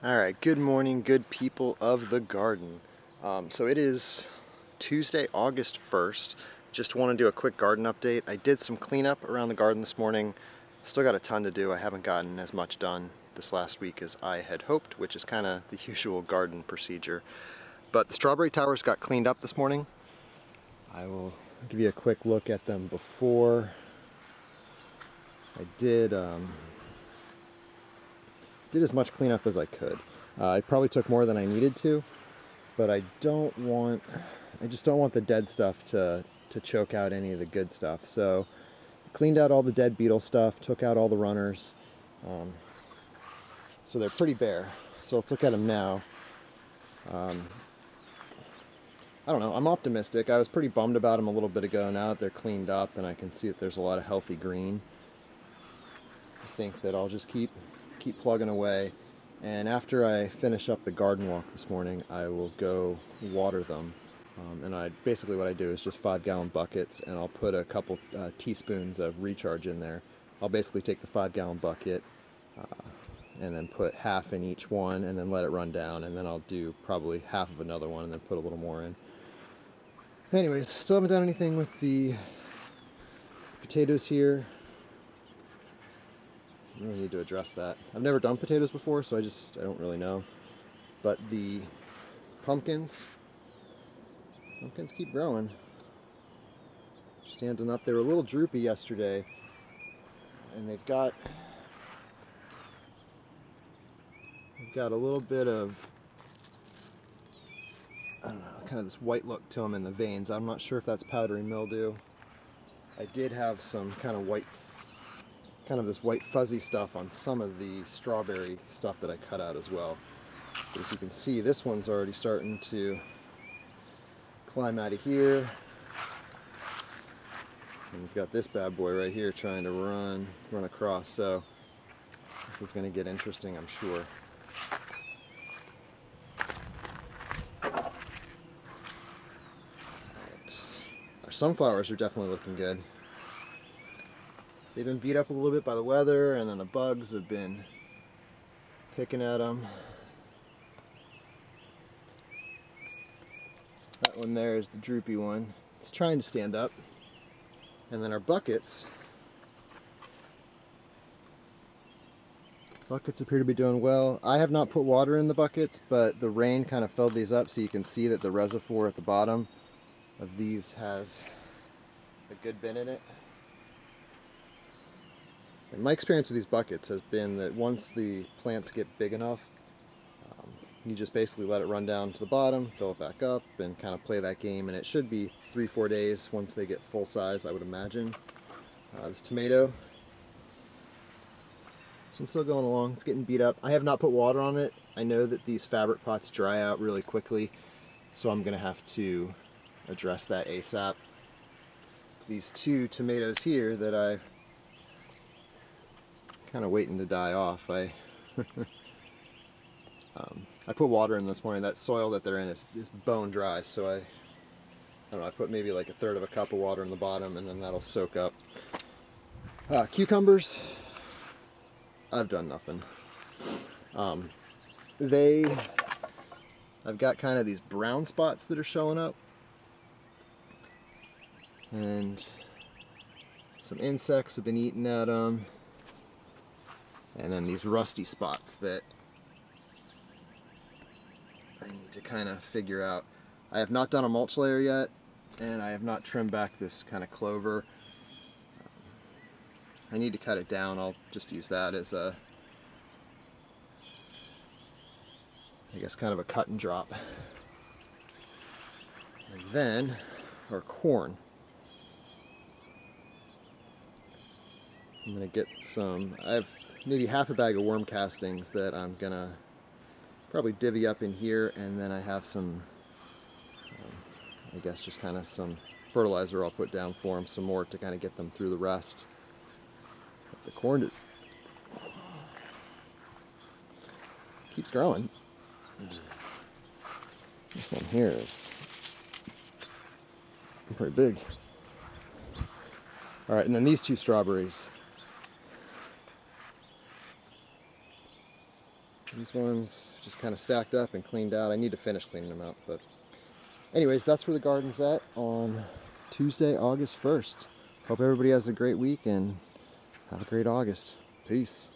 Alright, good morning, good people of the garden. So it is Tuesday, August 1st. Just want to do a quick garden update. I did some cleanup around the garden this morning. Still got a ton to do. I haven't gotten as much done this last week as I had hoped, which is kind of the usual garden procedure. But the strawberry towers got cleaned up this morning. I will give you a quick look at them before. I did as much cleanup as I could. I probably took more than I needed to, but I just don't want the dead stuff to choke out any of the good stuff. So cleaned out all the dead beetle stuff, took out all the runners. So they're pretty bare. So let's look at them now. I don't know, I'm optimistic. I was pretty bummed about them a little bit ago. Now that they're cleaned up and I can see that there's a lot of healthy green, I think that I'll just keep plugging away. And after I finish up the garden walk this morning, I will go water them. Basically what I do is just 5-gallon buckets, and I'll put a couple teaspoons of recharge in there. I'll basically take the 5-gallon bucket and then put half in each one and then let it run down, and then I'll do probably half of another one and then put a little more in. Anyways, still haven't done anything with the potatoes here. I really need to address that. I've never done potatoes before, so I don't really know. But the pumpkins keep growing. Standing up. They were a little droopy yesterday, and they've got a little bit of, I don't know, kind of this white look to them in the veins. I'm not sure if that's powdery mildew. I did have some kind of this white fuzzy stuff on some of the strawberry stuff that I cut out as well. But as you can see, this one's already starting to climb out of here. And we've got this bad boy right here trying to run across, so this is going to get interesting, I'm sure. Right. Our sunflowers are definitely looking good. They've been beat up a little bit by the weather, and then the bugs have been picking at them. That one there is the droopy one. It's trying to stand up. And then our buckets appear to be doing well. I have not put water in the buckets, but the rain kind of filled these up, so you can see that the reservoir at the bottom of these has a good bit in it. And my experience with these buckets has been that once the plants get big enough, you just basically let it run down to the bottom, fill it back up, and kind of play that game. And it should be 3-4 days once they get full size, I would imagine. This tomato, this one's still going along. It's getting beat up. I have not put water on it. I know that these fabric pots dry out really quickly, so I'm going to have to address that ASAP. These two tomatoes here that I kind of waiting to die off. I put water in this morning. That soil that they're in is bone dry, so I don't know, I put maybe like 1/3 of a cup of water in the bottom, and then that'll soak up. Cucumbers, I've done nothing. I've got kind of these brown spots that are showing up, and some insects have been eating at them. And then these rusty spots that I need to kind of figure out. I have not done a mulch layer yet, and I have not trimmed back this kind of clover. I need to cut it down. I'll just use that as I guess kind of a cut and drop. And then our corn. I'm gonna get some, I have maybe half a bag of worm castings that I'm gonna probably divvy up in here, and then I have some, I guess just kind of some fertilizer I'll put down for them, some more to kind of get them through the rest. But the corn keeps growing. This one here is pretty big. All right, and then these two strawberries. These ones just kind of stacked up and cleaned out. I need to finish cleaning them out, but anyways, that's where the garden's at on Tuesday, August 1st. Hope everybody has a great week and have a great August. Peace.